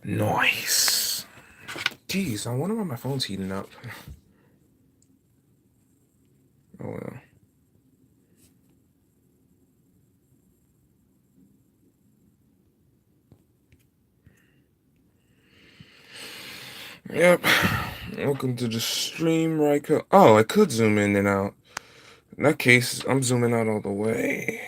Nice. Jeez, I wonder why my phone's heating up. Oh well. Yep. Welcome to the stream, Ryko. Oh, I could zoom in and out. In that case, I'm zooming out all the way.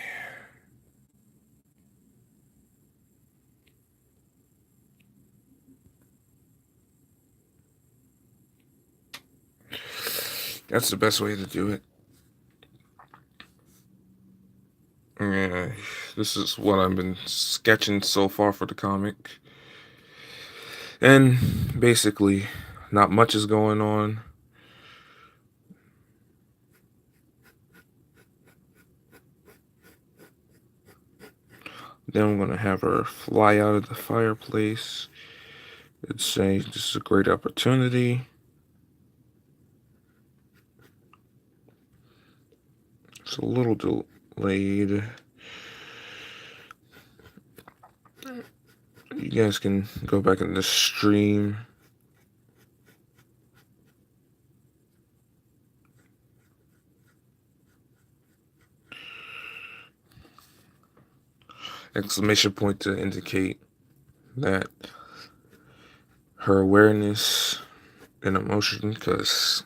That's the best way to do it. Yeah, this is what I've been sketching so far for the comic. And basically, not much is going on. Then I'm going to have her fly out of the fireplace and say, this is a great opportunity. It's a little delayed. You guys can go back in the stream. Exclamation point to indicate that her awareness and emotion, because,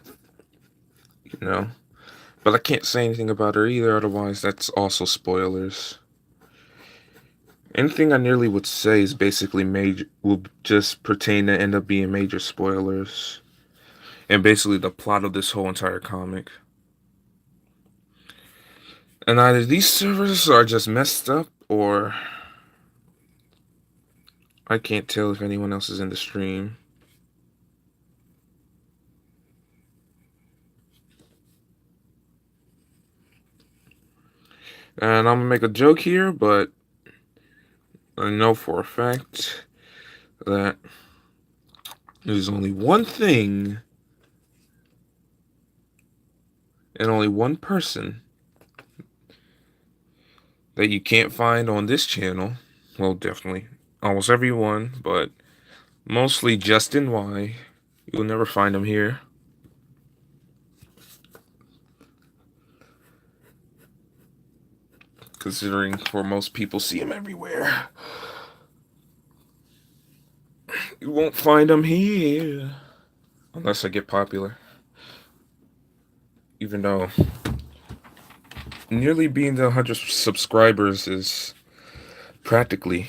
but I can't say anything about her either, otherwise that's also spoilers. Anything I nearly would say is basically will just pertain to end up being major spoilers. And basically the plot of this whole entire comic. And either these servers are just messed up, or I can't tell if anyone else is in the stream. And I'm gonna make a joke here, but I know for a fact that there's only one thing and only one person that you can't find on this channel. Well, definitely almost everyone, but mostly Justin Y. You'll never find him here. Considering for most people see him everywhere. You won't find him here. Unless I get popular. Even though nearly being to 100 subscribers is practically...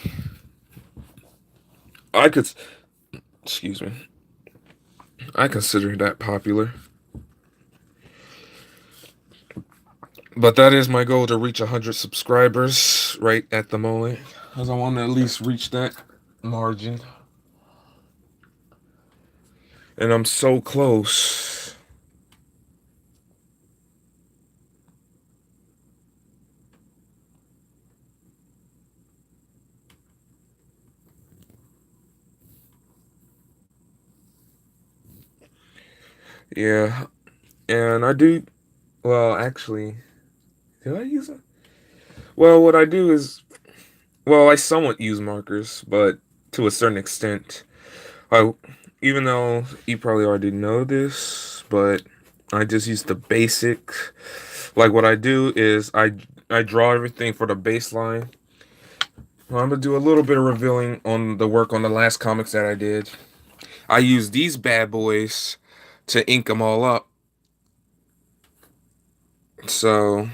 Excuse me. I consider that popular. But that is my goal, to reach 100 subscribers right at the moment. Because I want to at least reach that margin. And I'm so close. Yeah. And I do... Well, actually... Did I use it? Well, what I do is... Well, I somewhat use markers, but to a certain extent. Even though you probably already know this, but I just use the basic. Like, what I do is I draw everything for the baseline. Well, I'm gonna do a little bit of revealing on the work on the last comics that I did. I use these bad boys to ink them all up. So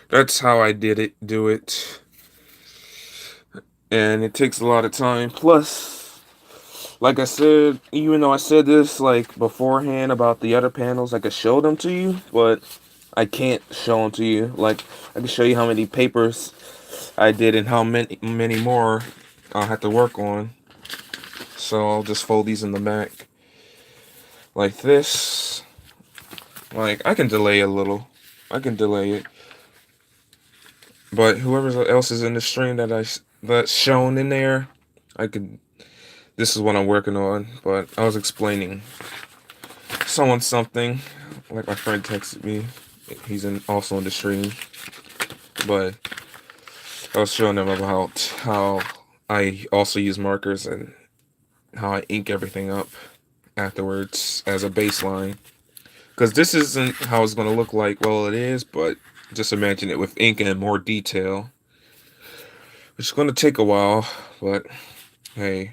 that's how I do it. And it takes a lot of time. Plus, like I said, even though I said this like beforehand about the other panels, I could show them to you, but I can't show them to you. Like, I can show you how many papers I did and how many more I'll have to work on. So I'll just fold these in the back like this. Like, I can delay a little. I can delay it. But whoever else is in the stream that's shown in there, this is what I'm working on. But I was explaining someone something, like my friend texted me. He's also in the stream. But I was showing them about how I also use markers and how I ink everything up afterwards as a baseline. Because this isn't how it's going to look like. Well, it is, but just imagine it with ink and more detail. Which is going to take a while, but hey.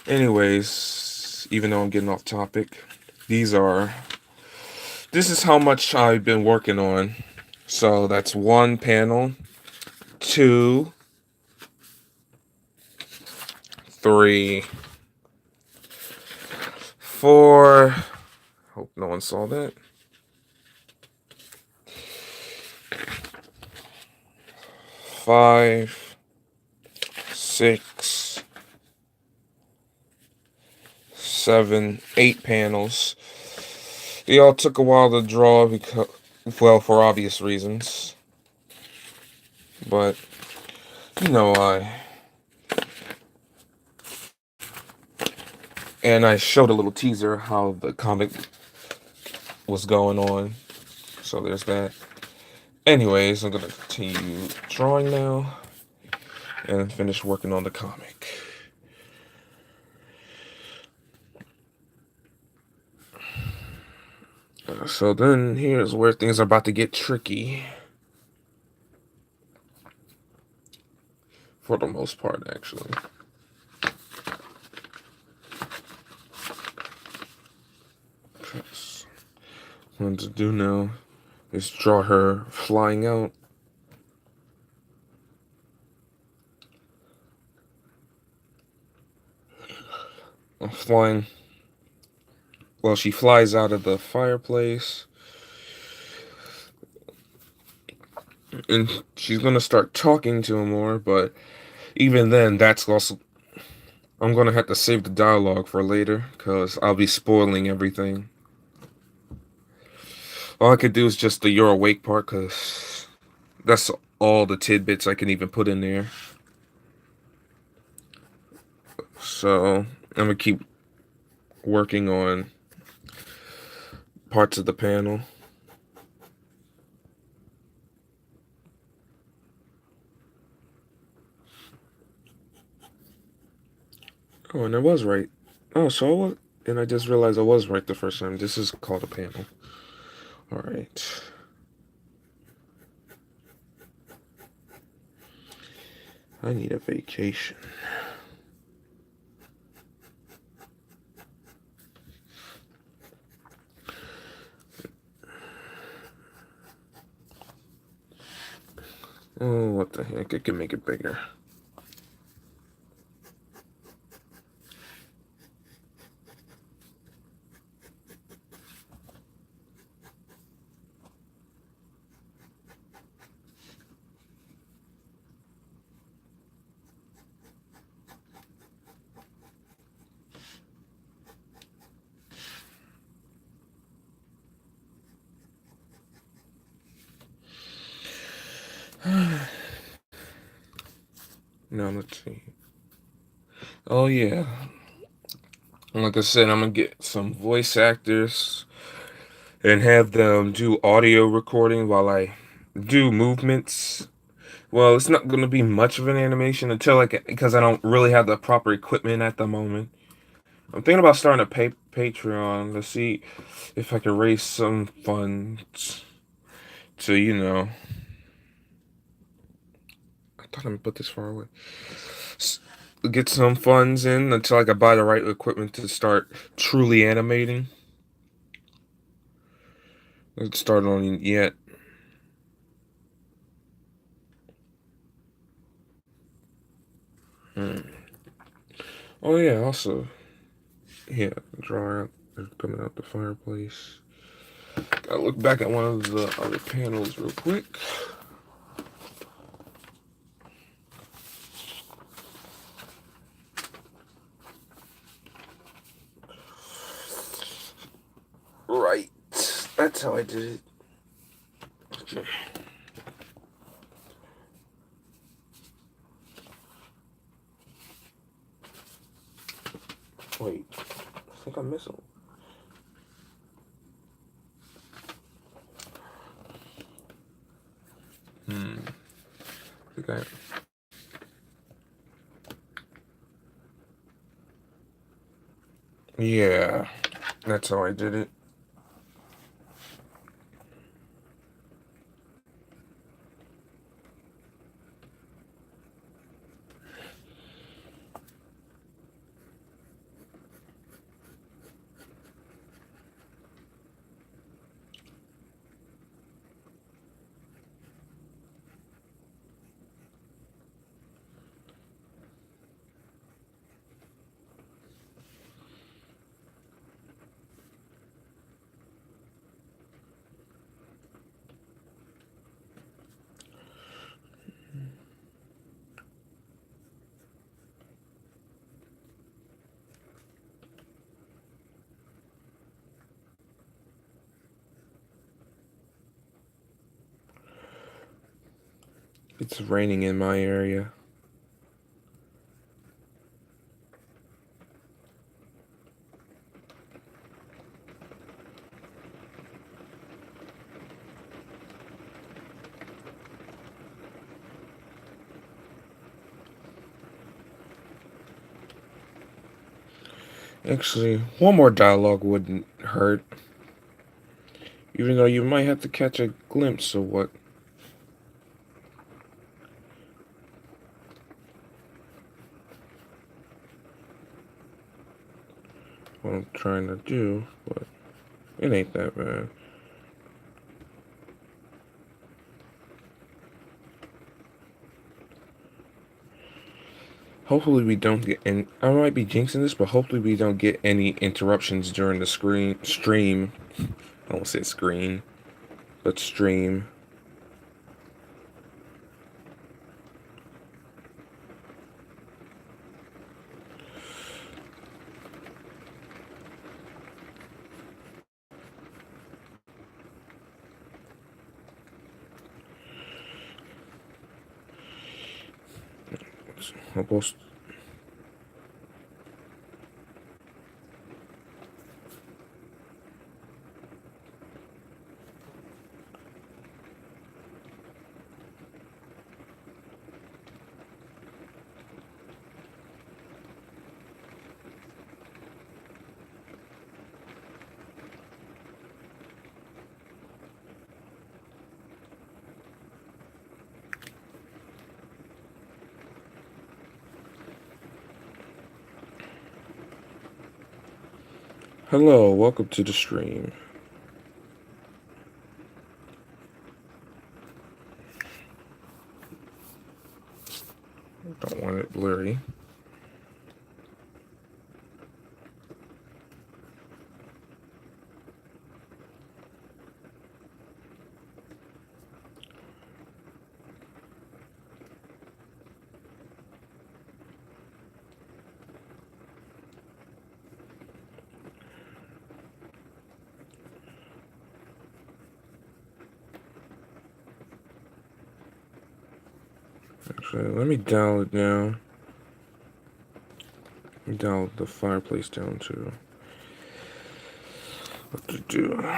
Anyways, even though I'm getting off topic, these are. This is how much I've been working on. So that's one panel, two, three, four. Hope no one saw that. 5, 6, 7, 8 panels. They all took a while to draw because, well, for obvious reasons. But you know why. And I showed a little teaser how the comic was going on. So there's that. Anyways, I'm gonna continue drawing now and finish working on the comic. So then here's where things are about to get tricky. For the most part, actually. What to do now is draw her flying out. Flying. Well, she flies out of the fireplace. And she's gonna start talking to him more, but even then, that's also. I'm gonna have to save the dialogue for later, because I'll be spoiling everything. All I could do is just the you're awake part, because that's all the tidbits I can even put in there. So, I'm gonna keep working on parts of the panel. Oh, and I was right. Oh, so I was, and I just realized I was right the first time. This is called a panel. Alright. I need a vacation. Oh, what the heck? I can make it bigger. Now, let's see. Oh, yeah. Like I said, I'm gonna get some voice actors and have them do audio recording while I do movements. Well, it's not gonna be much of an animation until because I don't really have the proper equipment at the moment. I'm thinking about starting a Patreon to see if I can raise some funds to, I thought I'm gonna put this far away. Get some funds in until I can buy the right equipment to start truly animating. Let's start on yet. Oh yeah, also, yeah, draw out coming out the fireplace. Gotta look back at one of the other panels real quick. Right, that's how I did it. Okay. Wait, I think I'm missing. I think Yeah, that's how I did it. It's raining in my area. Actually, one more dialogue wouldn't hurt, even though you might have to catch a glimpse of what I'm trying to do, but it ain't that bad. Hopefully we don't get any. I might be jinxing this, but hopefully we don't get any interruptions during the stream. I won't say screen, but stream. Almost. Hello, welcome to the stream. Don't want it blurry. Actually, let me download now. Let me download the fireplace down too. What to do?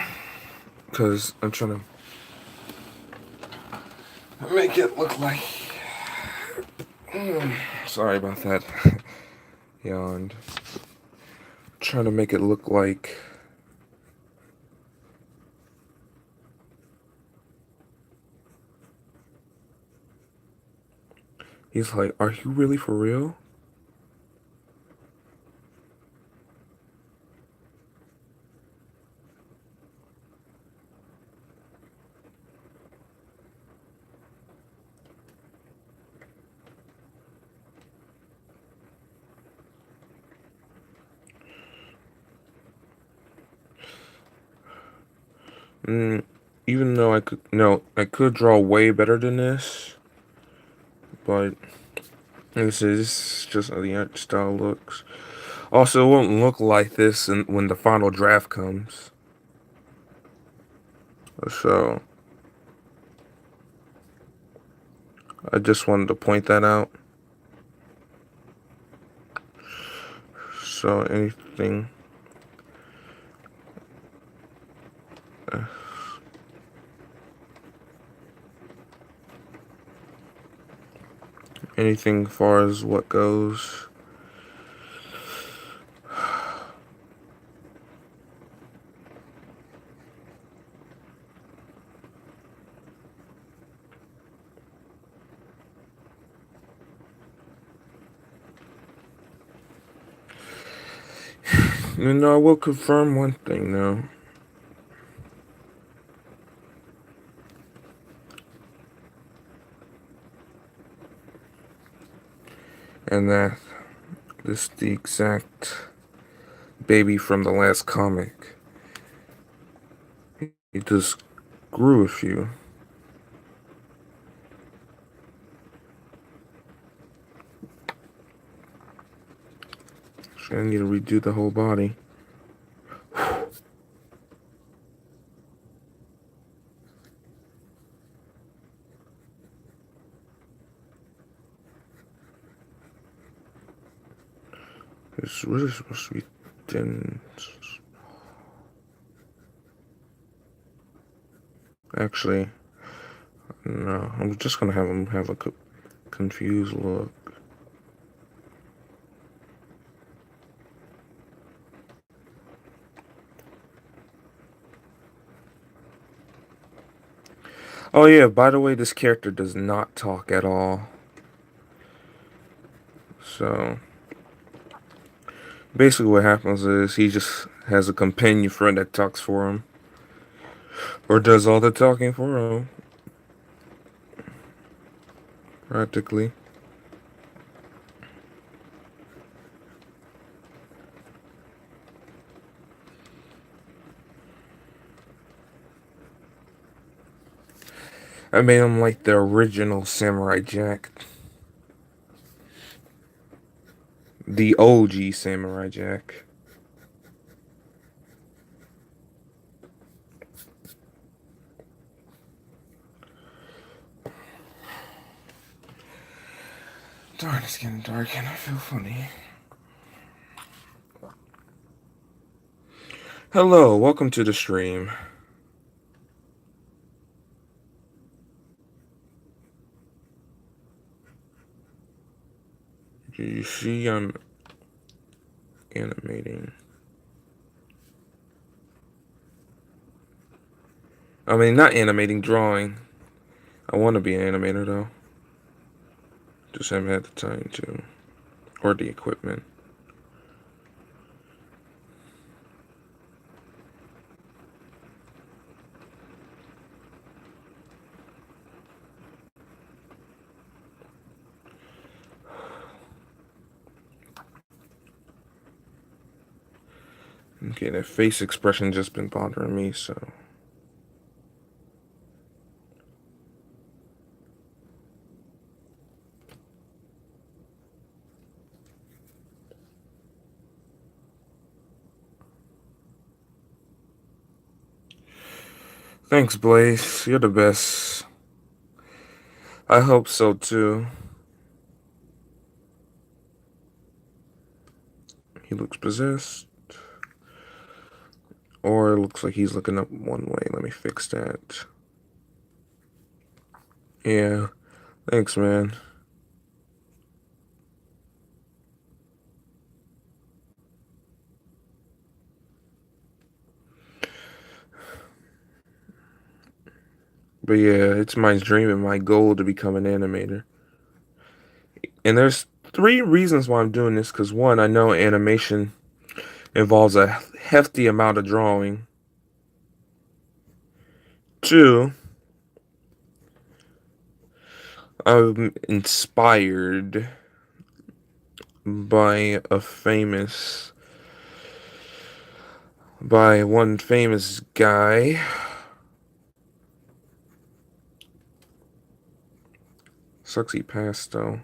Because I'm trying to make it look like. Sorry about that. Yawned. Trying to make it look like. He's like, are you really for real? Mm, even though I could, no, I could draw way better than this, but this is just how the art style looks. Also, it won't look like this when the final draft comes. So, I just wanted to point that out. So, uh, anything as far as what goes. And I will confirm one thing now. And that this is the exact baby from the last comic. He just grew a few. So I need to redo the whole body. It's really supposed to be thin. Actually, no. I'm just gonna have him have a confused look. Oh yeah, by the way, this character does not talk at all. So basically what happens is he just has a companion friend that talks for him. Or does all the talking for him. Practically. I made him like the original Samurai Jack. The OG Samurai Jack. Darn, it's getting dark and I feel funny. Hello, welcome to the stream. Do you see I'm animating? I mean, not animating, drawing. I want to be an animator though. Just haven't had the time to. Or the equipment. Okay, that face expression just been bothering me, so. Thanks, Blaze. You're the best. I hope so too. He looks possessed. Or it looks like he's looking up one way. Let me fix that. Yeah. Thanks, man. But yeah, it's my dream and my goal to become an animator. And there's three reasons why I'm doing this. Because one, I know animation involves a hefty amount of drawing. Two, I'm inspired by one famous guy. Sucks he passed though.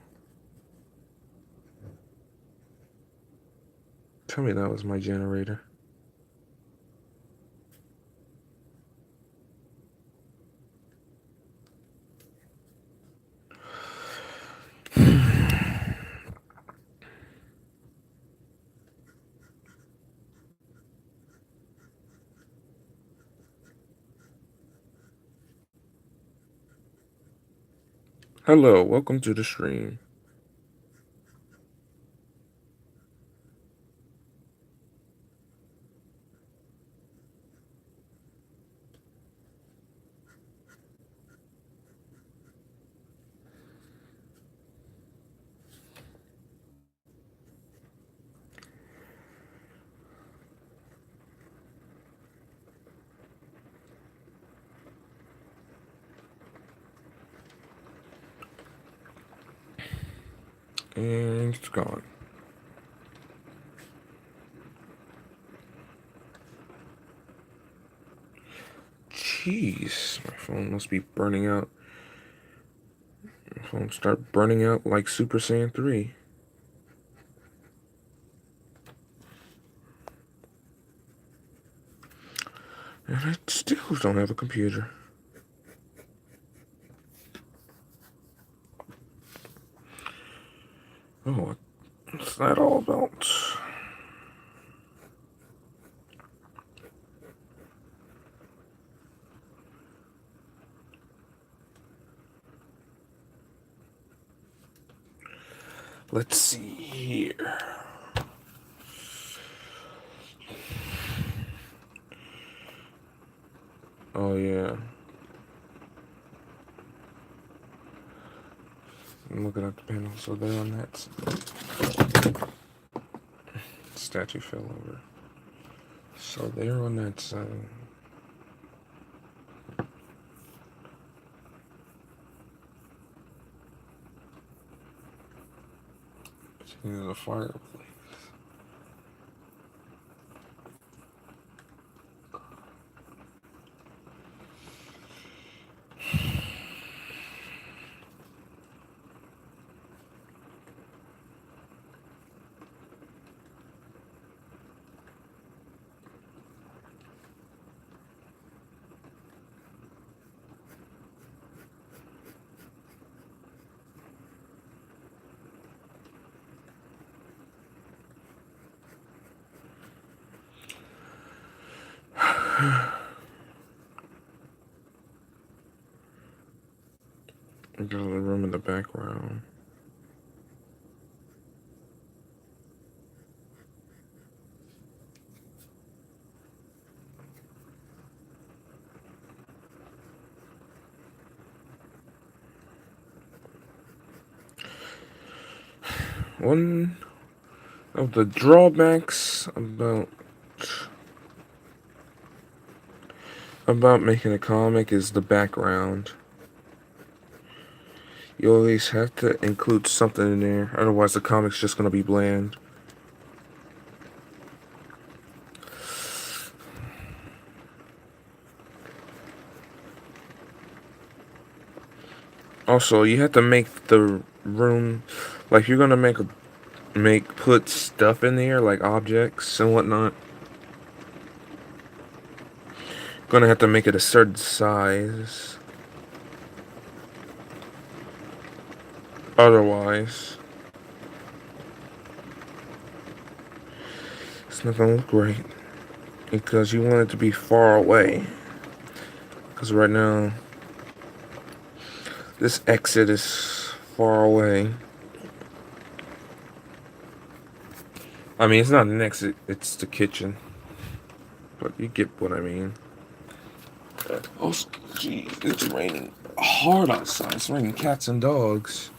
Tell me that was my generator. Hello, welcome to the stream. And it's gone. Jeez, my phone must be burning out. My phone start burning out like Super Saiyan 3. And I still don't have a computer. Oh, what's that all about? Let's see here. Oh, yeah. I'm looking at the panel, so they're on that side. Statue fell over. So they're on that side. There's a fireplace. We got a little room in the background. One of the drawbacks about making a comic is the background. You always have to include something in there, otherwise the comic's just gonna be bland. Also, you have to make the room, like you're gonna put stuff in there, like objects and whatnot. Gonna have to make it a certain size. Otherwise, it's not gonna look right. Because you want it to be far away. Because right now, this exit is far away. I mean, it's not an exit, it's the kitchen. But you get what I mean. Oh, gee, it's raining hard outside. It's raining cats and dogs.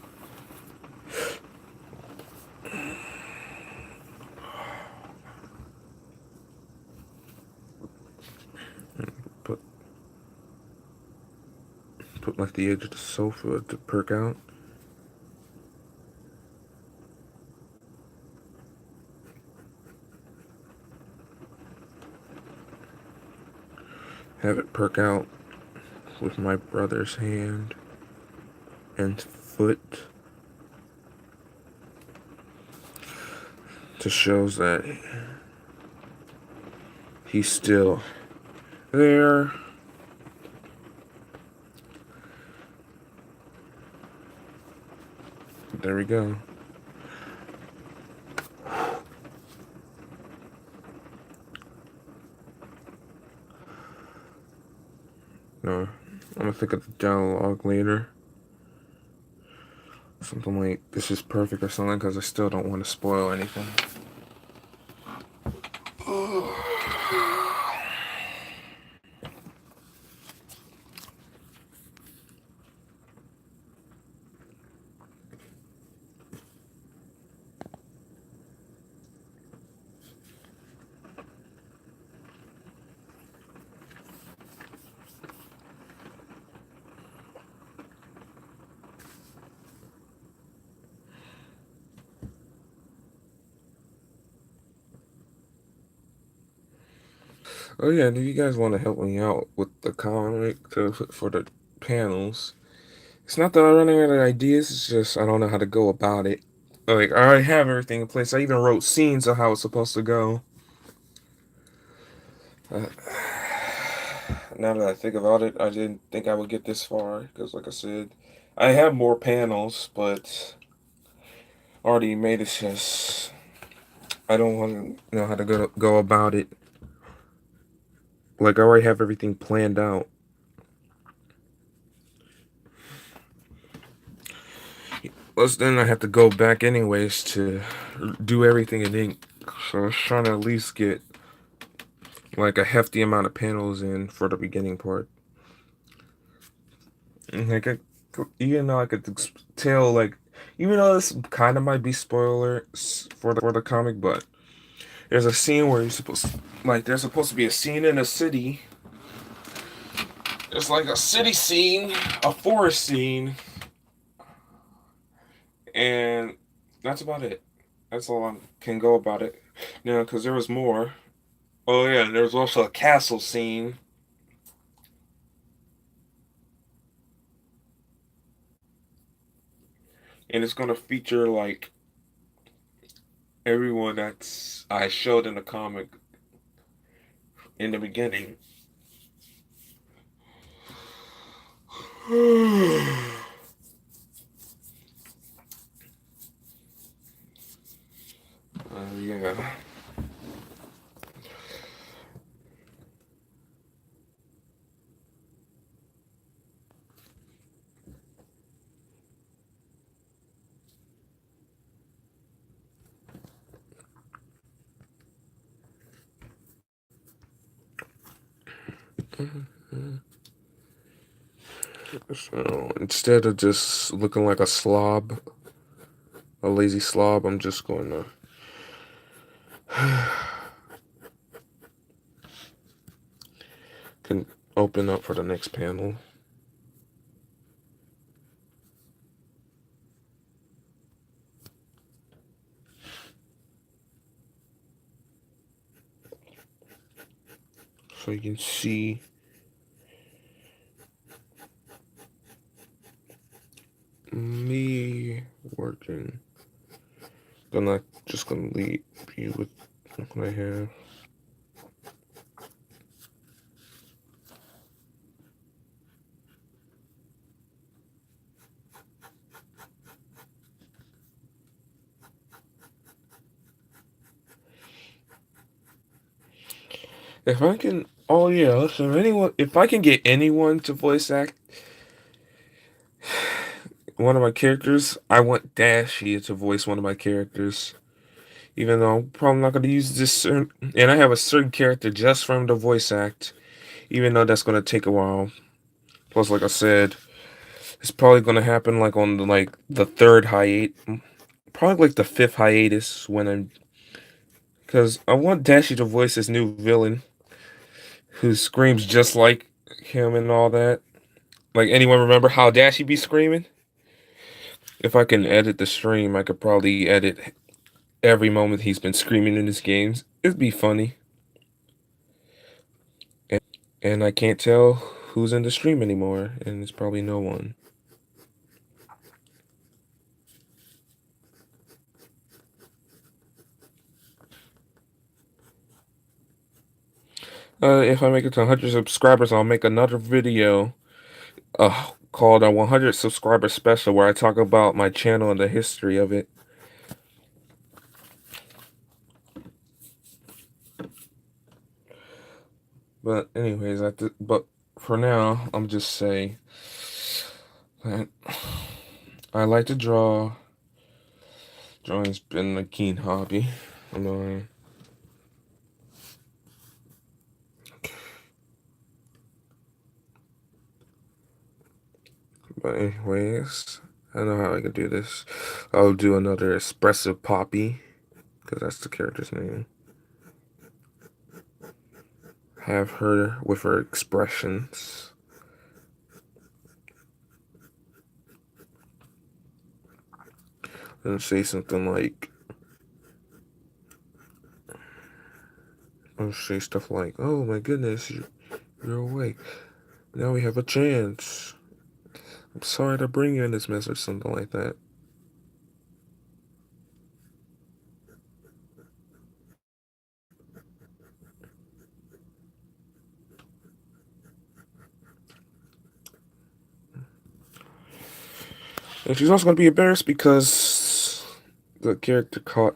Put like the edge of the sofa to perk out. Have it perk out with my brother's hand and foot to shows that he's still there. There we go. No, I'm gonna think of the dialogue later. Something like, this is perfect or something, because I still don't want to spoil anything. Oh yeah, and if you guys want to help me out with the comic for the panels, it's not that I'm running out of ideas. It's just I don't know how to go about it. Like I already have everything in place. I even wrote scenes of how it's supposed to go. Uh, now that I think about it, I didn't think I would get this far because, like I said, I have more panels, but already made it. Just I don't want to know how to go about it. Like I already have everything planned out. Plus, then I have to go back anyways to do everything in ink. So I was trying to at least get like a hefty amount of panels in for the beginning part. Like even though I could tell, like even though this kind of might be spoilers for the comic, but there's a scene where you're supposed like there's supposed to be a scene in a city. It's like a city scene, a forest scene, and that's about it. That's all I can go about it. Now, because there was more. Oh yeah, and there's also a castle scene, and it's gonna feature like everyone that's I showed in the comic in the beginning. Yeah. So instead of just looking like a slob, a lazy slob, I'm just going to can open up for the next panel. So you can see me working. Gonna just gonna leave you with what I have. If I can, oh yeah, listen, anyone, if I can get anyone to voice act one of my characters, I want Dashie to voice one of my characters. Even though I'm probably not going to use this certain, and I have a certain character just from the voice act, even though that's going to take a while. Plus, like I said, it's probably going to happen like on the third hiatus, probably like the fifth hiatus when I'm, because I want Dashie to voice this new villain who screams just like him and all that. Like anyone remember how Dashie be screaming? If I can edit the stream, I could probably edit every moment he's been screaming in his games. It'd be funny. And I can't tell who's in the stream anymore, and it's probably no one. If I make it to 100 subscribers, I'll make another video called a 100 subscriber special where I talk about my channel and the history of it. But anyways, but for now, I'm just say that I like to draw. Drawing's been a keen hobby of mine. But anyways, I know how I can do this. I'll do another expressive Poppy, because that's the character's name. Have her with her expressions. And say something like, say stuff like, "Oh my goodness, you're awake. Now we have a chance. I'm sorry to bring you in this mess," or something like that. And she's also going to be embarrassed because the character caught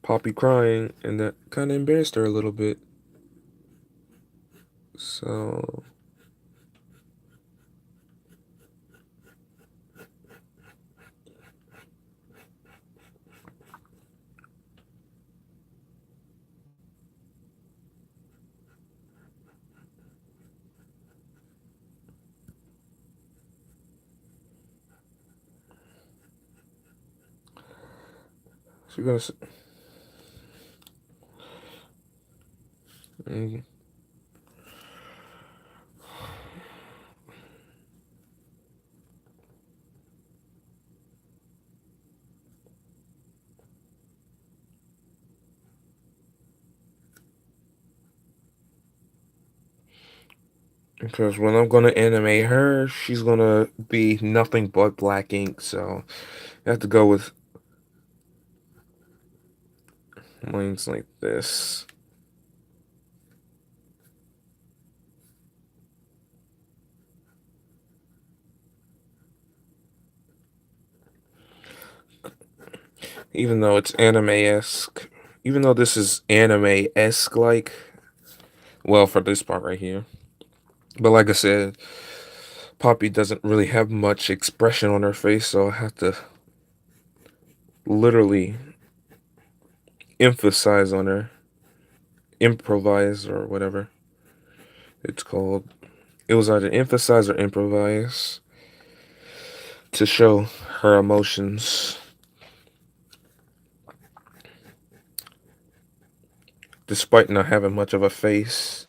Poppy crying, and that kind of embarrassed her a little bit. So she's gonna. Mm, because when I'm gonna animate her, she's gonna be nothing but black ink. So I have to go with lines like this. Even though it's anime-esque, even though this is anime-esque, like, well, for this part right here. But like I said, Poppy doesn't really have much expression on her face, so I have to literally emphasize on her, improvise or whatever it's called. It was either emphasize or improvise to show her emotions, despite not having much of a face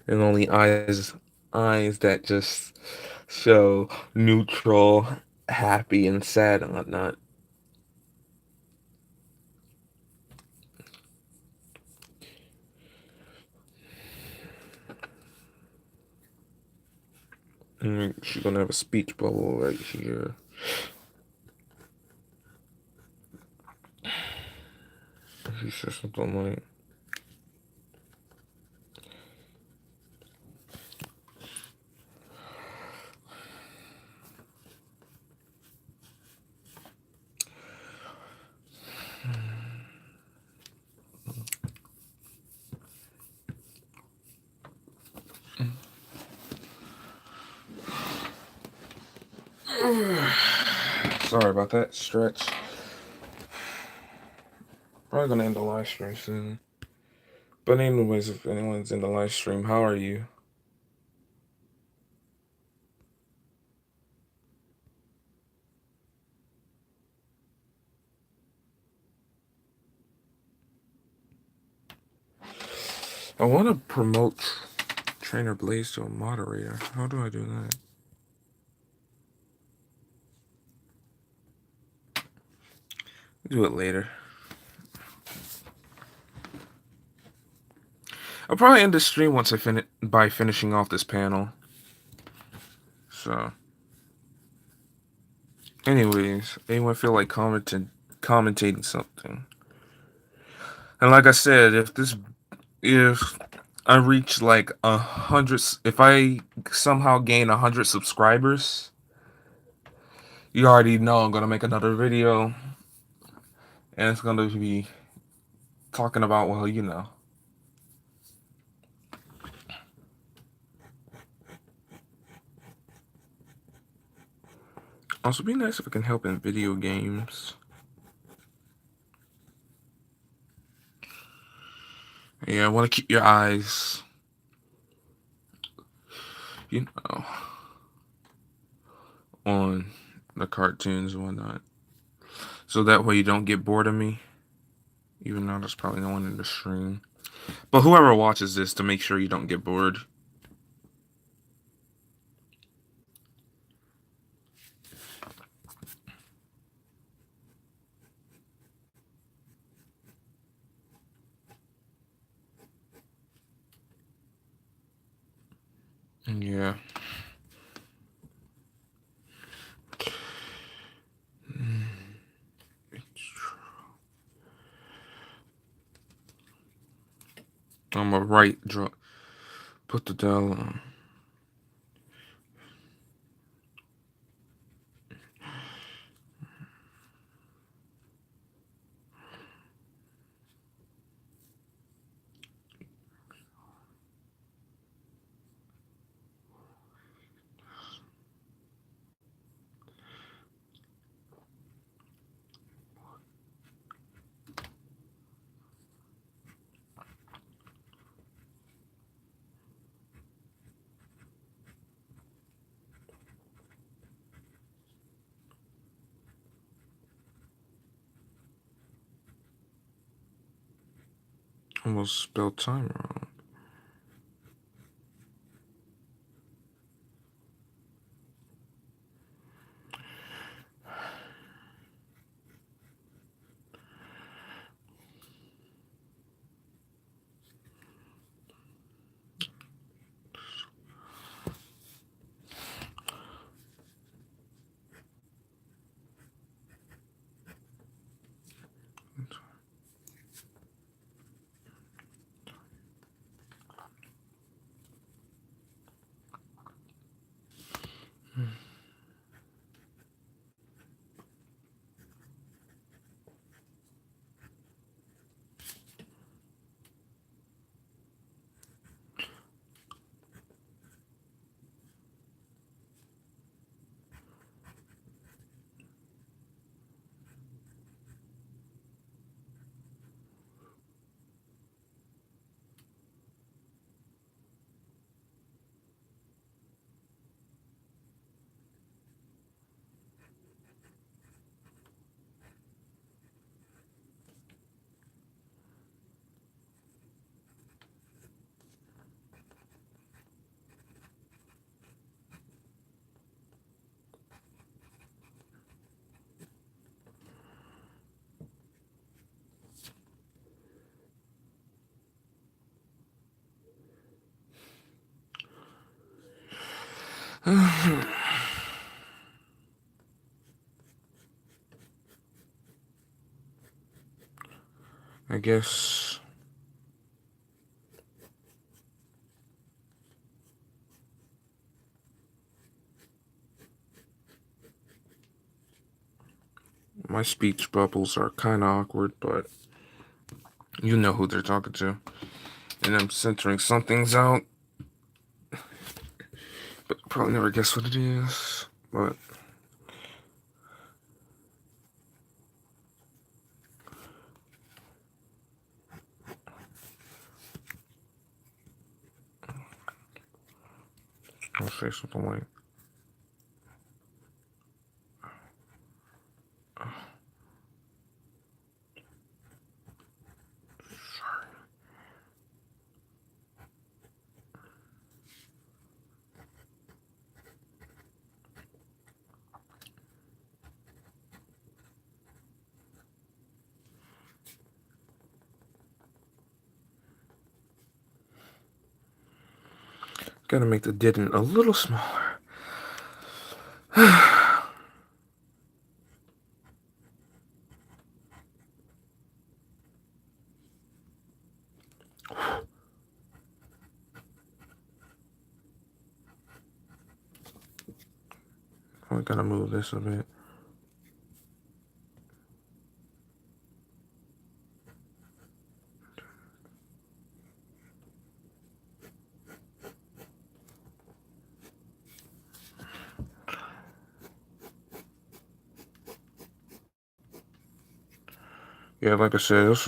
and only eyes that just show neutral, happy, and sad and whatnot. And she's gonna have a speech bubble right here. She says something like, sorry about that stretch. Probably gonna end the live stream soon. But anyways, if anyone's in the live stream, how are you? I want to promote Trainer Blaze to a moderator. How do I do that? Do it later. I'll probably end the stream once I finishing off this panel. So, anyways, anyone feel like commentating something? And like I said, if I reach like 100, if I somehow gain 100 subscribers, you already know I'm gonna make another video, and it's gonna be talking about, well, you know. Also, be nice if it can help in video games. Yeah, I want to keep your eyes, you know, on the cartoons and whatnot. So that way you don't get bored of me. Even though there's probably no one in the stream. But whoever watches this, to make sure you don't get bored. So I'm gonna right draw, put the dowel on. Almost spelled time wrong. I guess my speech bubbles are kind of awkward, but you know who they're talking to. And I'm centering some things out, but probably never guess what it is. But I'll say something like, gotta make the didn't a little smaller. I gotta move this a bit. Yeah, like I said, this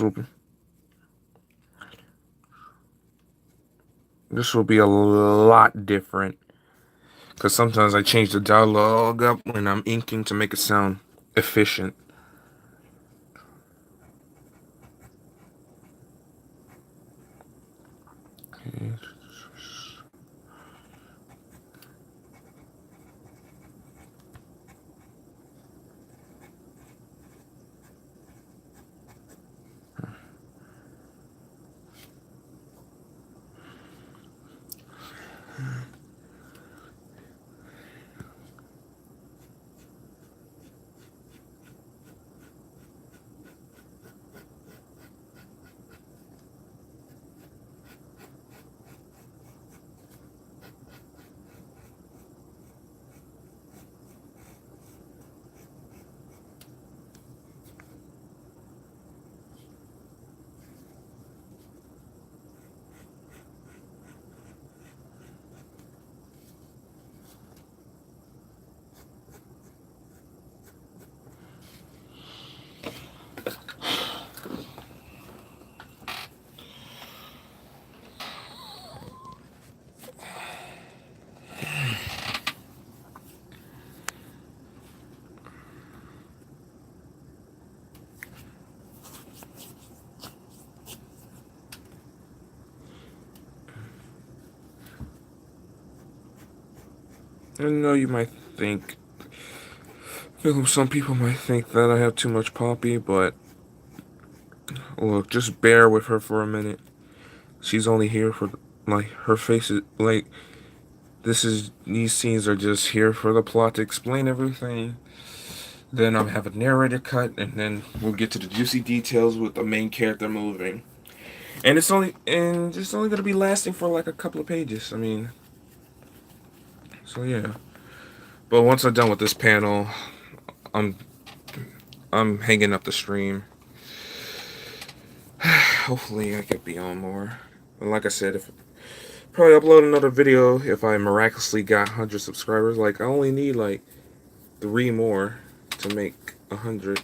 will be a lot different. Because sometimes I change the dialogue up when I'm inking to make it sound efficient. Okay. I know you might think, some people might think that I have too much Poppy, but look, just bear with her for a minute. She's only here for, like, her face is, like, these scenes are just here for the plot to explain everything. Then I'll have a narrator cut, and then we'll get to the juicy details with the main character moving. And it's only gonna be lasting for like a couple of pages. I mean, so yeah. But once I'm done with this panel, I'm I'm hanging up the stream. Hopefully I could be on more. And like I said, if probably upload another video if I miraculously got 100 subscribers. Like I only need like 3 more to make 100.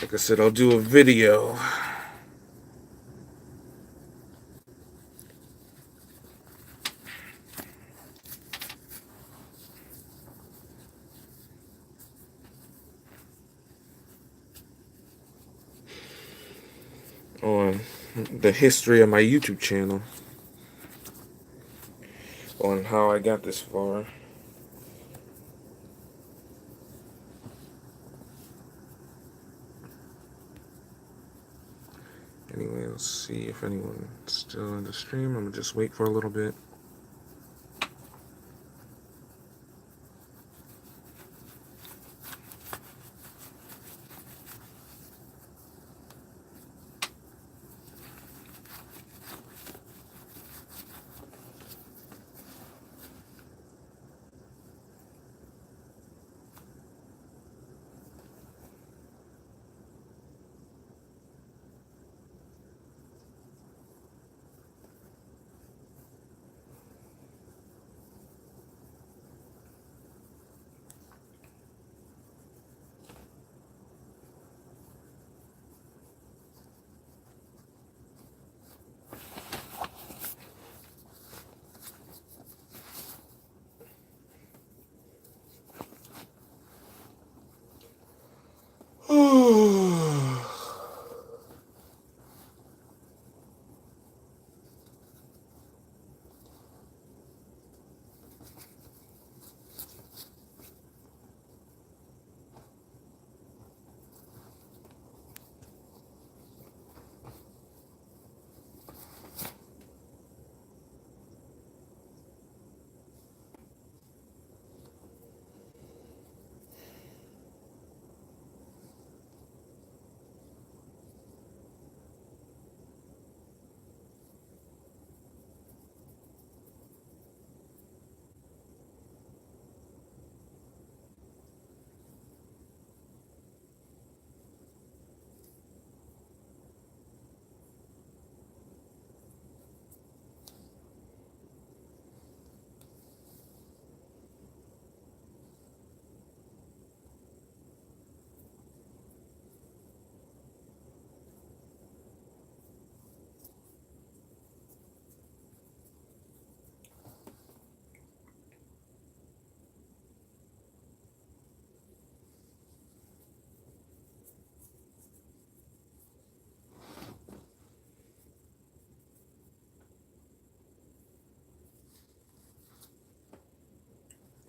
Like I said, I'll do a video. On the history of my YouTube channel, on how I got this far. Anyway, let's see if anyone's still in the stream. I'm gonna just wait for a little bit.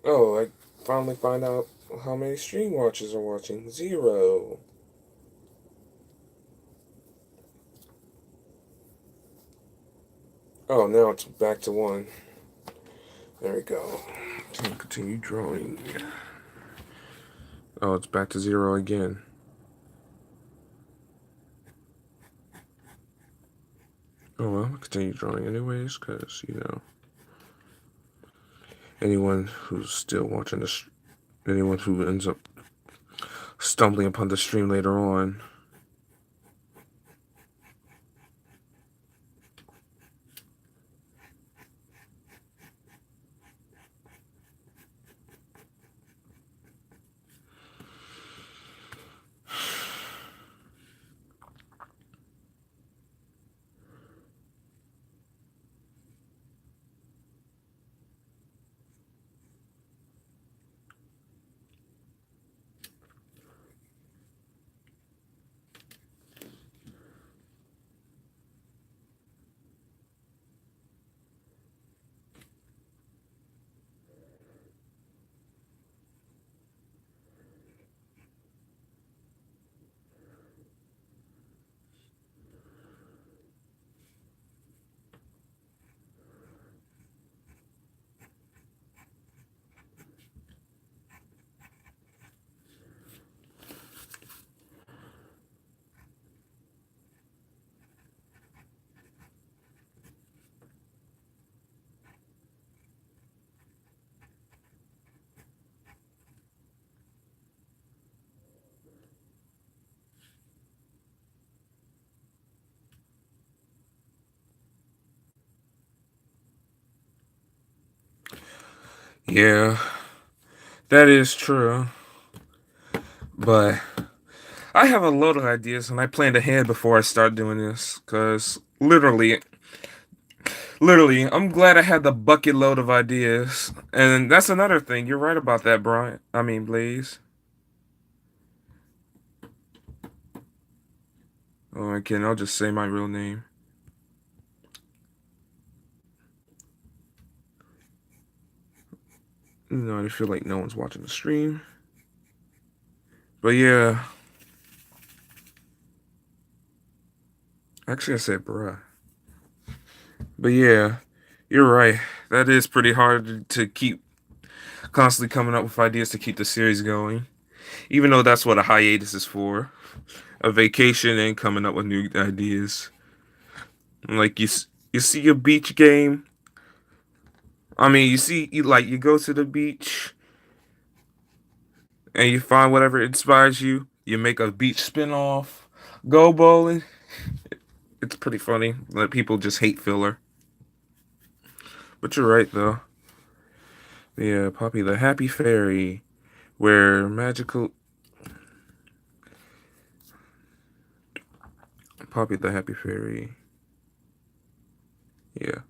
Oh, I finally find out how many stream watchers are watching. 0. Oh, now it's back to 1. There we go. Continue drawing. Oh, it's back to 0 again. Oh well, I'll continue drawing anyways, because, anyone who's still watching this, anyone who ends up stumbling upon the stream later on, Yeah, that is true. But I have a load of ideas, and I planned ahead before I start doing this, cause literally, I'm glad I had the bucket load of ideas. And that's another thing. You're right about that, Brian. I mean, Blaze. Oh, I can. I'll just say my real name. No, I feel like no one's watching the stream. But yeah, actually, I said bruh. But yeah, you're right. That is pretty hard to keep constantly coming up with ideas to keep the series going. Even though that's what a hiatus is for, a vacation and coming up with new ideas. Like you see a beach game. I mean, you go to the beach and you find whatever inspires you. You make a beach spin-off. Go bowling. It's pretty funny that people just hate filler. But you're right though. Yeah, Poppy the Happy Fairy, where magical Poppy the Happy Fairy. Yeah.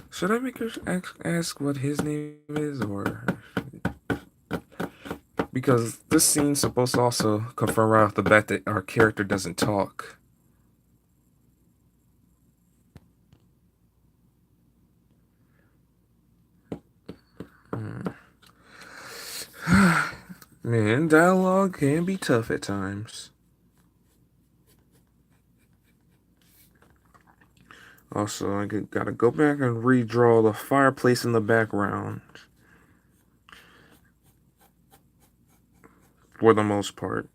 Should I make her ask what his name is, or because this scene's supposed to also confirm right off the bat that our character doesn't talk. Hmm. Man, dialogue can be tough at times. Also, gotta go back and redraw the fireplace in the background for the most part.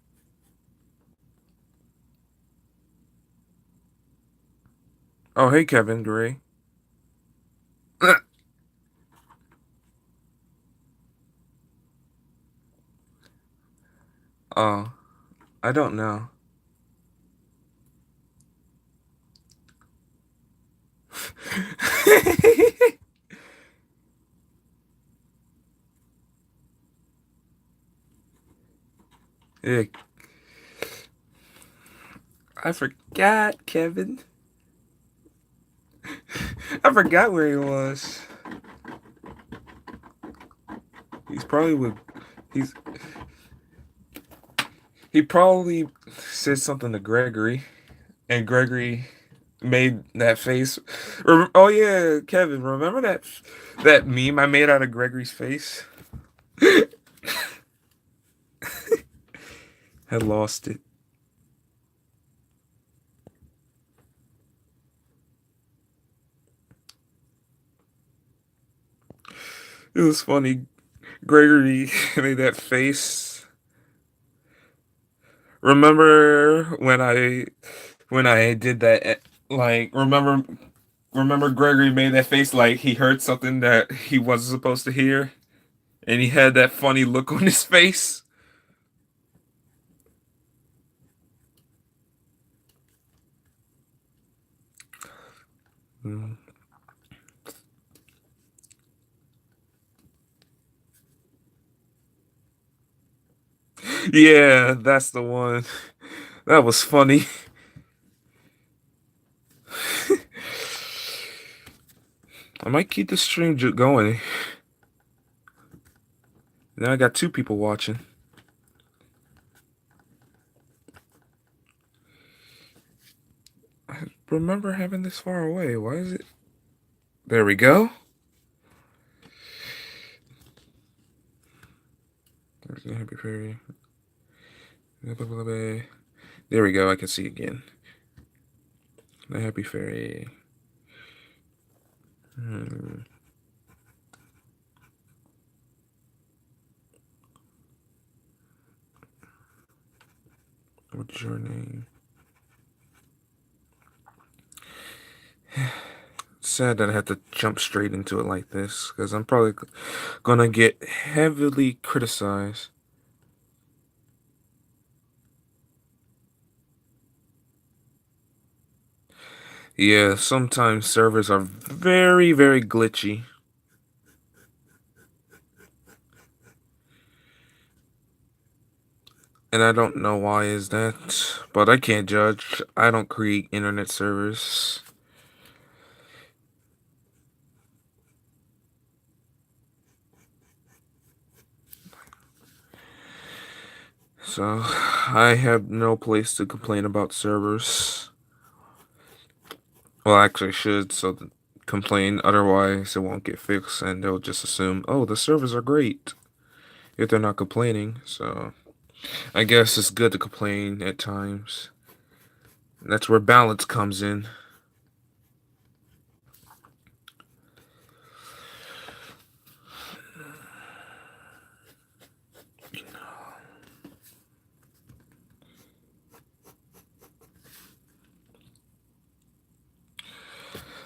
Oh, hey, Kevin Gray. Oh, I don't know. Yeah, I forgot, Kevin. I forgot where he was. He's probably with. He's he probably said something to Gregory, and Gregory made that face. Oh yeah, Kevin, remember that meme I made out of Gregory's face? Had lost it. It was funny. Gregory made that face. Remember when I did that? Like remember Gregory made that face like he heard something that he wasn't supposed to hear, and he had that funny look on his face. Mm. Yeah, that's the one. That was funny. I might keep the stream going. Now I got two people watching. I remember having this far away. Why is it? There we go. There's the happy fairy. There we go. I can see again. The happy fairy. Hmm. What's your name? sad that I had to jump straight into it like this, because I'm probably gonna get heavily criticized. Yeah, sometimes servers are very, very glitchy, and I don't know why is that, but I can't judge. I don't create internet servers. So I have no place to complain about servers. Well, actually, I should complain. Otherwise, it won't get fixed, and they'll just assume, oh, the servers are great if they're not complaining. So I guess it's good to complain at times. That's where balance comes in.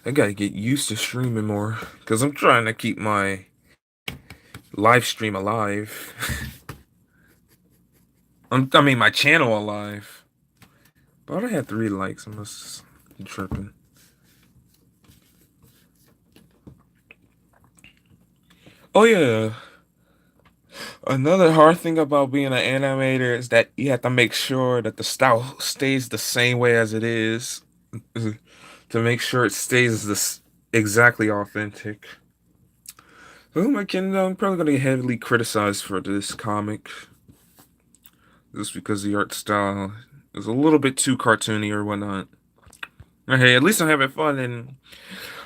I gotta get used to streaming more because I'm trying to keep my live stream alive. I mean, my channel alive. But I had 3 likes. I must be tripping. Oh yeah, another hard thing about being an animator is that you have to make sure that the style stays the same way as it is to make sure it stays this exactly authentic. Who I can I'm probably gonna get heavily criticized for this comic just because the art style is a little bit too cartoony or whatnot. Hey, at least I'm having fun, and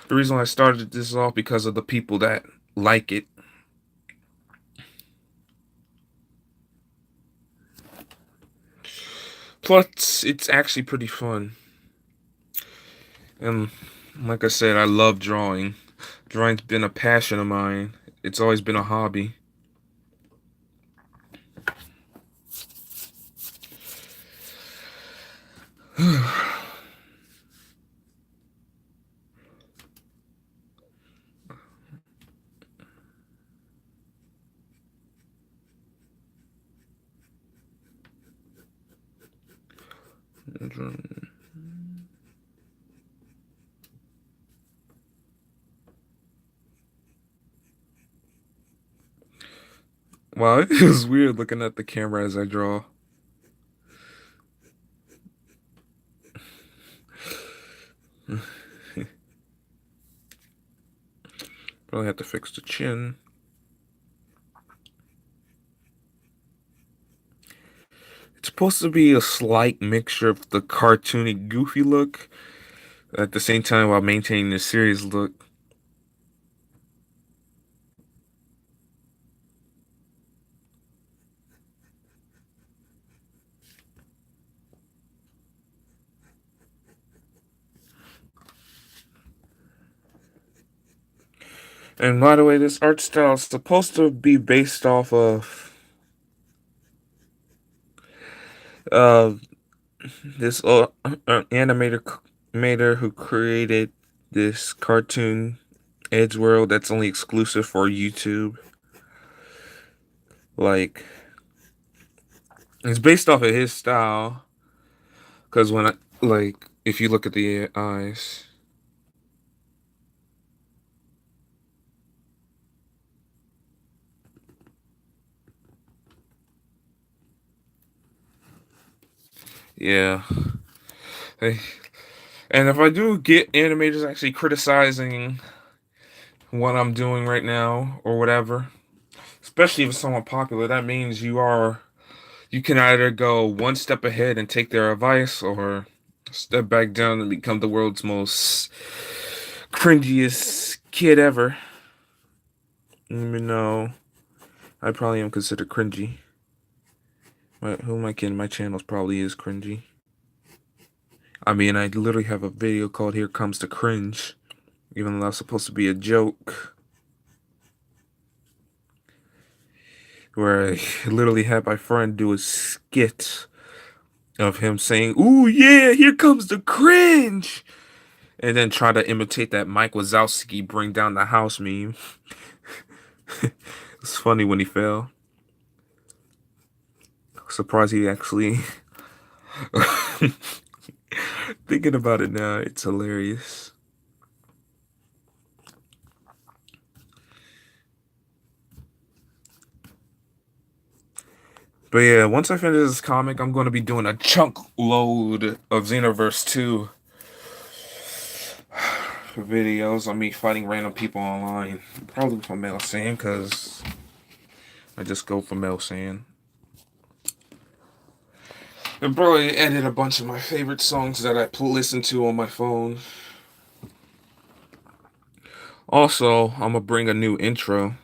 the reason why I started this off because of the people that like it. Plus, it's actually pretty fun. And like I said, I love drawing. Drawing's been a passion of mine. It's always been a hobby. Wow, it was weird looking at the camera as I draw. Probably have to fix the chin. It's supposed to be a slight mixture of the cartoony, goofy look at the same time while maintaining the serious look. And by the way, this art style is supposed to be based off of uh this animator who created this cartoon Edge World that's only exclusive for YouTube. Like it's based off of his style because when I like if you look at the eyes, yeah. Hey, and if I do get animators actually criticizing what I'm doing right now or whatever, especially if it's someone popular, that means you can either go one step ahead and take their advice or step back down and become the world's most cringiest kid ever. Even though I probably am considered cringy. But who am I kidding? My channel probably is cringy. I mean, I literally have a video called Here Comes the Cringe, even though that's supposed to be a joke. Where I literally had my friend do a skit of him saying, "Ooh, yeah, here comes the cringe." and then try to imitate that Mike Wazowski bring down the house meme. It's funny when he fell. Surprised he actually. Thinking about it now, it's hilarious. But yeah, once I finish this comic, I'm going to be doing a chunk load of Xenoverse 2 videos on me fighting random people online. Probably from Mel San, because I just go for Mel San. And probably edit a bunch of my favorite songs that I listen to on my phone. Also, I'm gonna bring a new intro.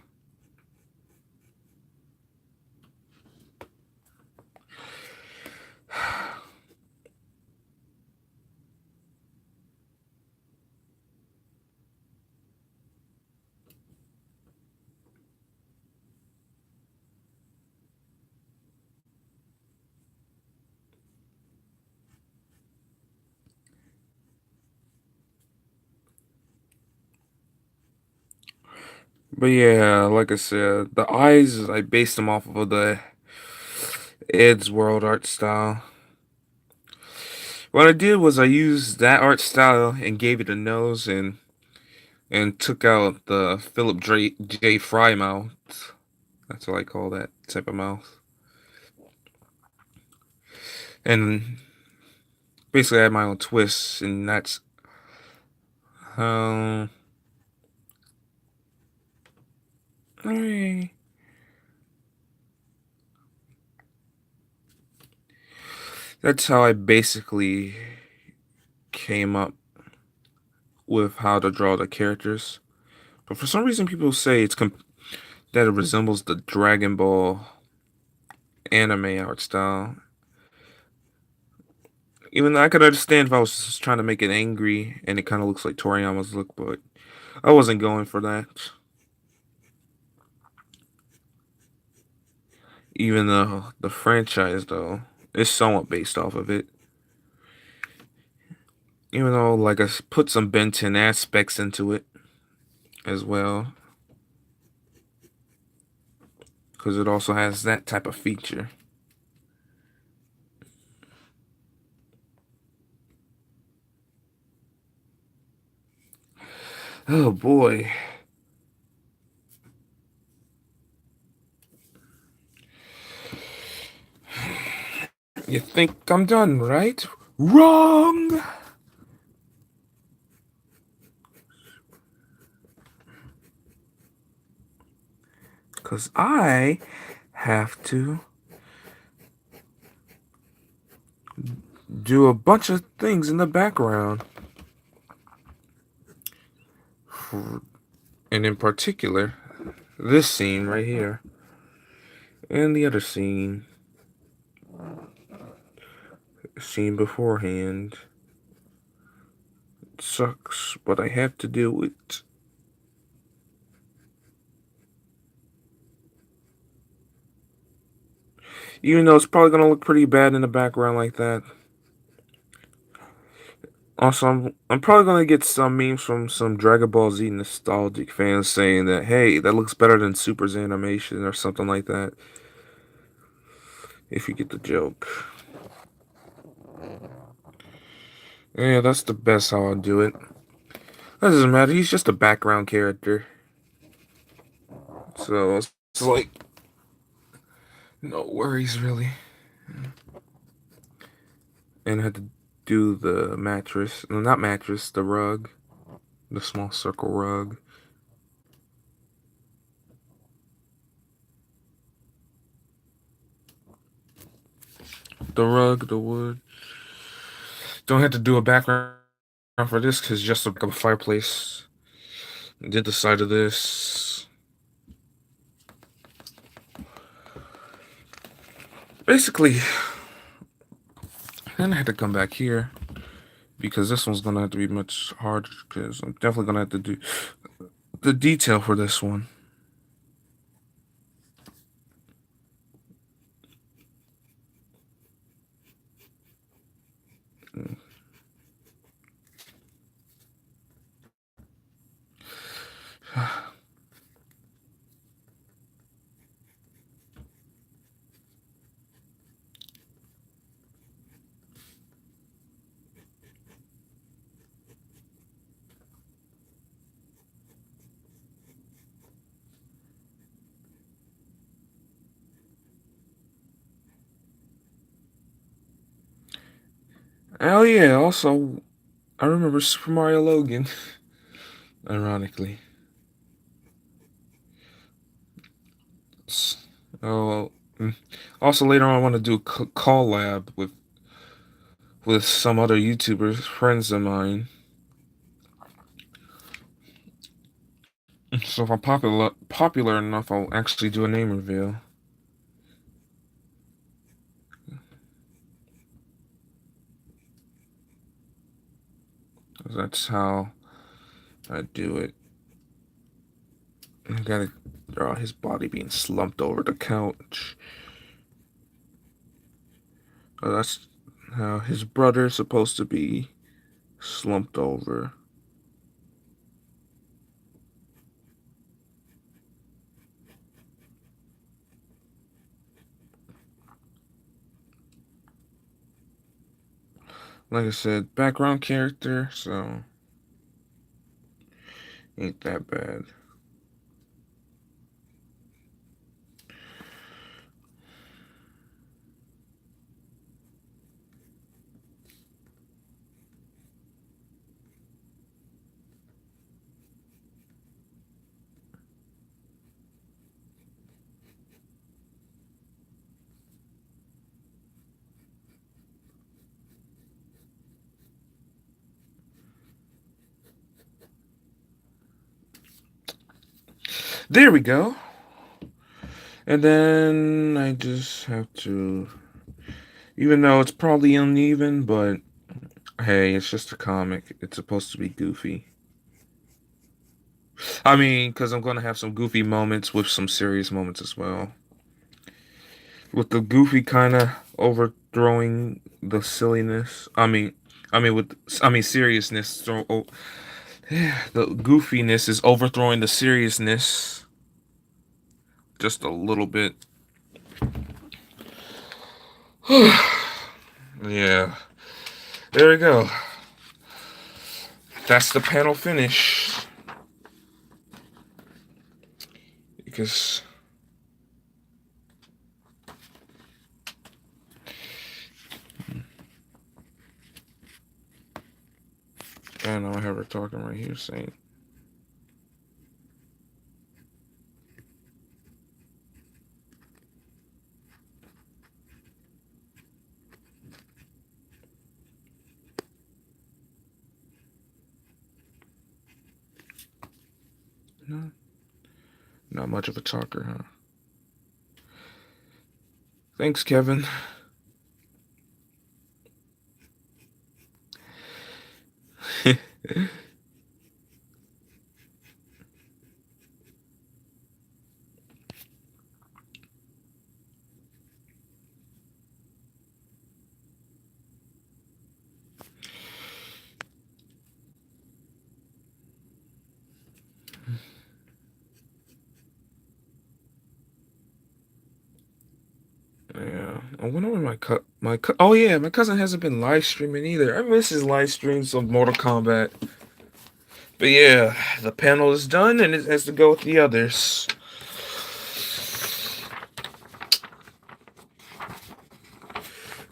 But yeah, like I said, the eyes, I based them off of the Ed's World art style. What I did was I used that art style and gave it a nose and took out the Philip J. Fry mouth. That's what I call that type of mouth. And basically I had my own twists, and um eh, that's how I basically came up with how to draw the characters. But for some reason people say that it resembles the Dragon Ball anime art style. Even though I could understand if I was just trying to make it angry and it kind of looks like Toriyama's look, but I wasn't going for that. Even though the franchise, though, is somewhat based off of it. Even though, like, I put some Ben 10 aspects into it as well, because it also has that type of feature. Oh boy. You think I'm done, right? Wrong! Because I have to do a bunch of things in the background. And in particular, this scene right here. And the other scene beforehand. It sucks, but I have to do it. Even though it's probably gonna look pretty bad in the background like that. Also, I'm probably gonna get some memes from some Dragon Ball Z nostalgic fans saying that, hey, that looks better than Super's animation or something like that. If you get the joke. Yeah, that's the best how I'll do it. That doesn't matter. He's just a background character. So it's like no worries really. And I had to do the mattress. No, not mattress, the rug. The small circle rug. The rug, the wood. Don't have to do a background for this because just a fireplace. Did the side of this. Basically, then I had to come back here because this one's gonna have to be much harder because I'm definitely gonna have to do the detail for this one. Oh yeah, also I remember Super Mario Logan. Ironically. Oh, also later on I want to do a collab with some other YouTubers, friends of mine. So if I'm popular enough, I'll actually do a name reveal. That's how I do it. I gotta draw his body being slumped over the couch. That's how his brother's supposed to be slumped over. Like I said, background character, so ain't that bad. There we go. And then I just have to, even though it's probably uneven, but hey, it's just a comic. It's supposed to be goofy. I mean, because I'm going to have some goofy moments with some serious moments as well. With the goofy kind of overthrowing the silliness. Seriousness. The goofiness is overthrowing the seriousness just a little bit. Yeah. There we go. That's the panel finish. Because I know I have her talking right here saying, no, not much of a talker, huh? Thanks, Kevin. Yeah, I wonder when oh yeah, my cousin hasn't been live streaming either. I miss his live streams of Mortal Kombat. But yeah, the panel is done and it has to go with the others.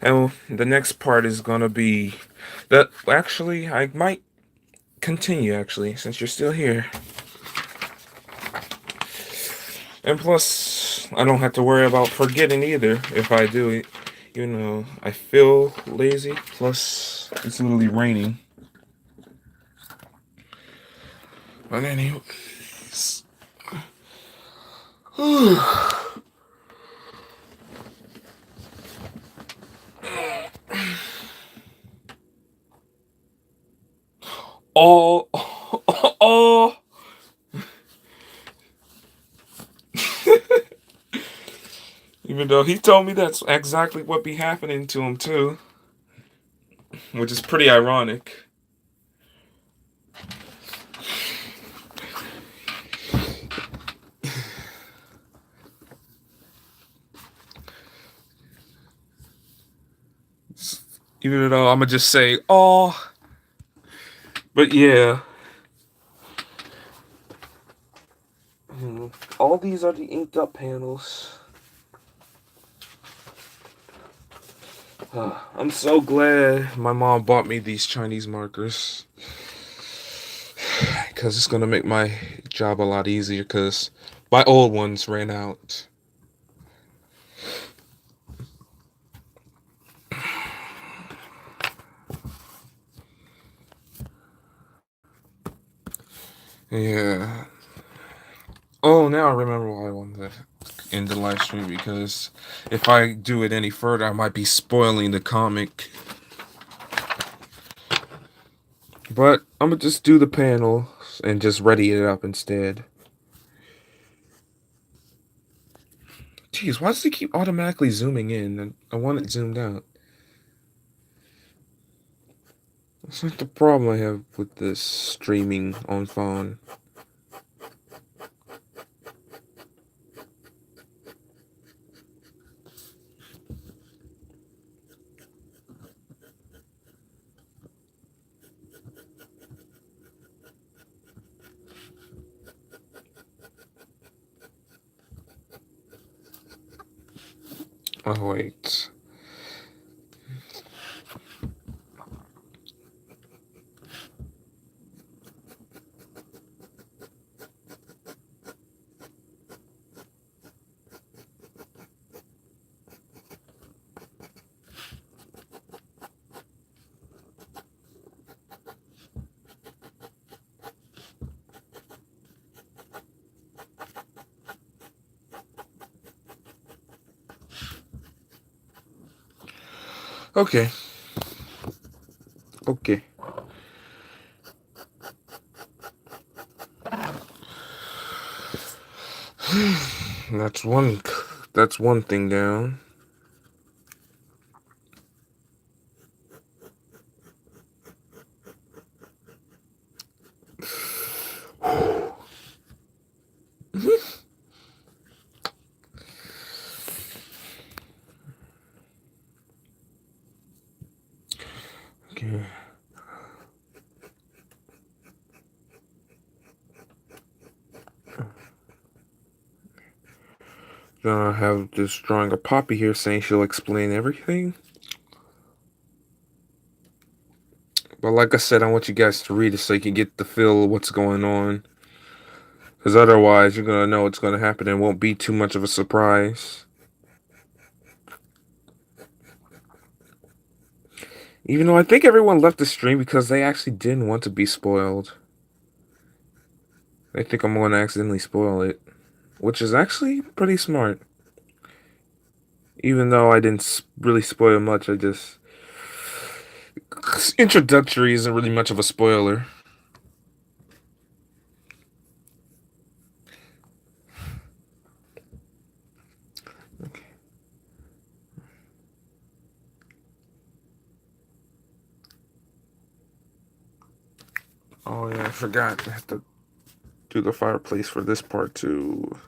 And the next part is gonna be that. Actually, I might continue actually since you're still here. And plus, I don't have to worry about forgetting either if I do it. You know, I feel lazy. Plus, it's literally raining. But anyways. Oh, oh. Even though he told me that's exactly what be happening to him too, which is pretty ironic. Even though I'm gonna just say, oh, but yeah. All these are the inked up panels. I'm so glad my mom bought me these Chinese markers because it's gonna make my job a lot easier. Because my old ones ran out. Yeah. Oh, now I remember why I wanted to end the live stream because if I do it any further, I might be spoiling the comic. But I'm gonna just do the panel and just ready it up instead. Jeez, why does it keep automatically zooming in? I want it zoomed out. That's not the problem I have with this streaming on phone. Oh, wait. Okay. Okay. That's one. That's one thing down. Okay. Gonna have this drawing of Poppy here saying she'll explain everything. But like I said, I want you guys to read it so you can get the feel of what's going on. Because otherwise, you're gonna know what's gonna happen and it won't be too much of a surprise. Even though I think everyone left the stream because they actually didn't want to be spoiled. They think I'm going to accidentally spoil it. Which is actually pretty smart. Even though I didn't really spoil much, I just... Introductory isn't really much of a spoiler. Okay. Oh yeah, I forgot. I have to do the fireplace for this part too.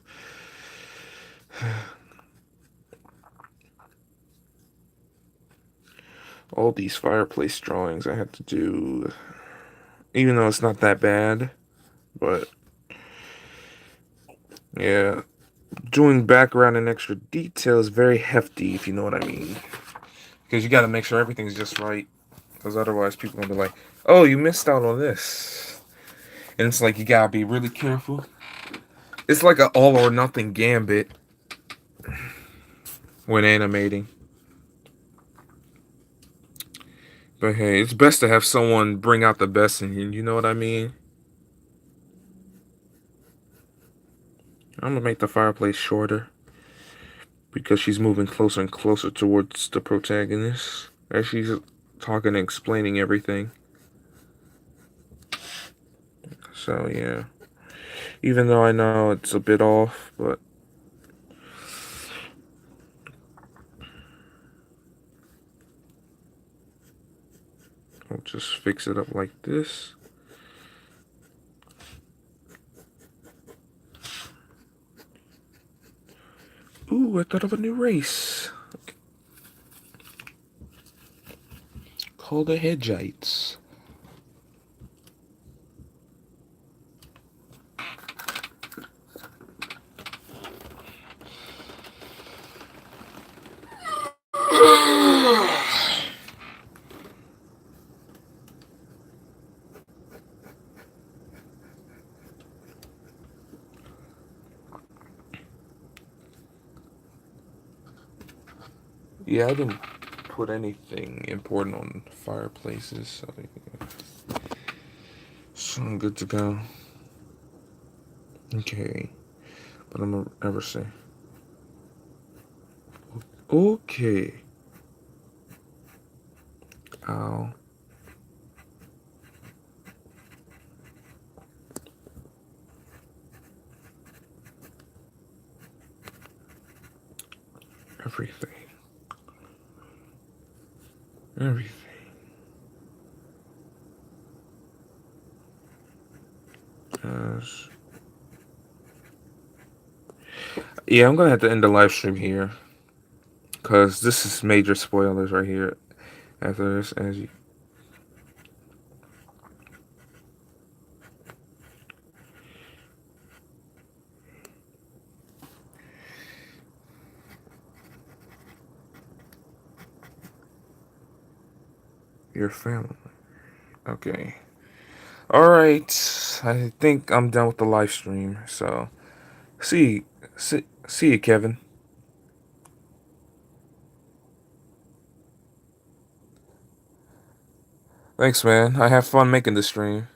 All these fireplace drawings I have to do. Even though it's not that bad. But yeah. Doing background and extra detail is very hefty, if you know what I mean. Because you gotta make sure everything's just right. Because otherwise people will be like, oh, you missed out on this. And it's like you gotta be really careful. It's like an all or nothing gambit when animating. But hey, it's best to have someone bring out the best in you, you know what I mean? I'm gonna make the fireplace shorter. Because she's moving closer and closer towards the protagonist. As she's talking and explaining everything. So yeah. Even though I know it's a bit off, but I'll just fix it up like this. Ooh, I thought of a new race. Okay. Called the Hedgites. Yeah, I didn't put anything important on fireplaces, so I'm good to go. Okay, but I'm gonna ever say. Okay. Ow. Everything. Everything. Yes. Yeah, I'm gonna have to end the live stream here. Because this is major spoilers right here. After this, as you. Your family. Okay. Alright. I think I'm done with the live stream. So, see you, Kevin. Thanks, man. I have fun making the stream.